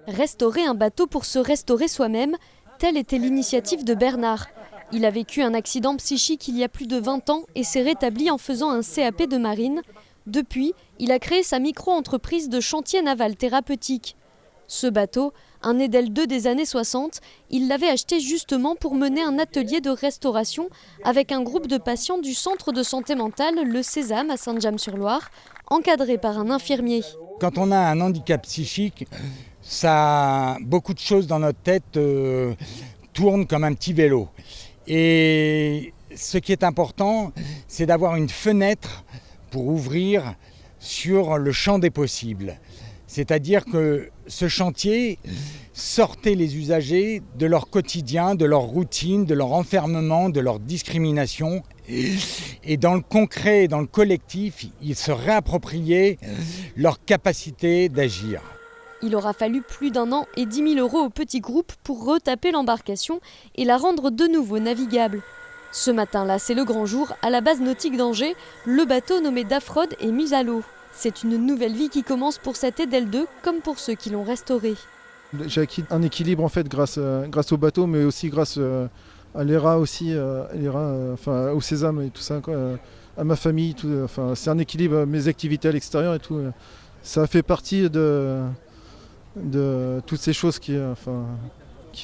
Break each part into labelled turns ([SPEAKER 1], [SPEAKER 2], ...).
[SPEAKER 1] Restaurer un bateau pour se restaurer soi-même, telle était l'initiative de Bernard. Il a vécu un accident psychique il y a plus de 20 ans et s'est rétabli en faisant un CAP de marine. Depuis, il a créé sa micro-entreprise de chantier naval thérapeutique. Ce bateau, un Edel 2 des années 60, il l'avait acheté justement pour mener un atelier de restauration avec un groupe de patients du centre de santé mentale, le Sésame à Saint-James-sur-Loire, encadré par un infirmier.
[SPEAKER 2] Quand on a un handicap psychique, beaucoup de choses dans notre tête tournent comme un petit vélo. Et ce qui est important, c'est d'avoir une fenêtre pour ouvrir sur le champ des possibles. C'est-à-dire que ce chantier sortait les usagers de leur quotidien, de leur routine, de leur enfermement, de leur discrimination. Et dans le concret, dans le collectif, ils se réappropriaient leur capacité d'agir.
[SPEAKER 1] Il aura fallu plus d'1 an et 10 000 € au petit groupe pour retaper l'embarcation et la rendre de nouveau navigable. Ce matin-là, c'est le grand jour. À la base nautique d'Angers, le bateau nommé Dafrod est mis à l'eau. C'est une nouvelle vie qui commence pour cet Edel 2, comme pour ceux qui l'ont restauré.
[SPEAKER 3] J'ai acquis un équilibre en fait grâce au bateau, mais aussi grâce à l'ERA aussi, au Sésame et tout ça, quoi, à ma famille. C'est un équilibre, mes activités à l'extérieur et tout. Ça fait partie de toutes ces choses qui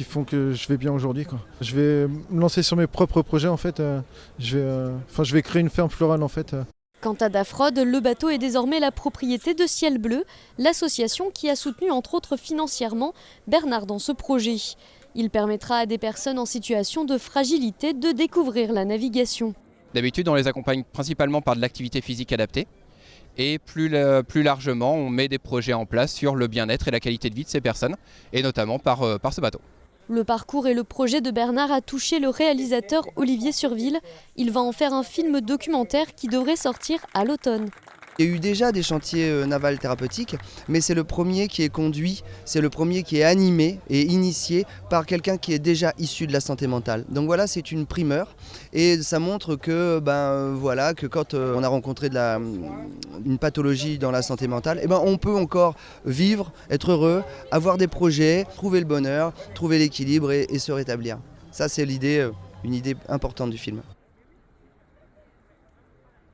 [SPEAKER 3] font que je vais bien aujourd'hui, quoi. Je vais me lancer sur mes propres projets en fait. Je vais créer une ferme florale en fait.
[SPEAKER 1] Quant à Dafrod, le bateau est désormais la propriété de Ciel Bleu, l'association qui a soutenu entre autres financièrement Bernard dans ce projet. Il permettra à des personnes en situation de fragilité de découvrir la navigation.
[SPEAKER 4] D'habitude, on les accompagne principalement par de l'activité physique adaptée. Et plus largement, on met des projets en place sur le bien-être et la qualité de vie de ces personnes, et notamment par ce bateau.
[SPEAKER 1] Le parcours et le projet de Bernard a touché le réalisateur Olivier Surville. Il va en faire un film documentaire qui devrait sortir à l'automne.
[SPEAKER 5] Il y a eu déjà des chantiers navals thérapeutiques, mais c'est le premier qui est conduit, c'est le premier qui est animé et initié par quelqu'un qui est déjà issu de la santé mentale. Donc voilà, c'est une primeur et ça montre que, que quand on a rencontré une pathologie dans la santé mentale, on peut encore vivre, être heureux, avoir des projets, trouver le bonheur, trouver l'équilibre et se rétablir. Ça c'est l'idée, une idée importante du film.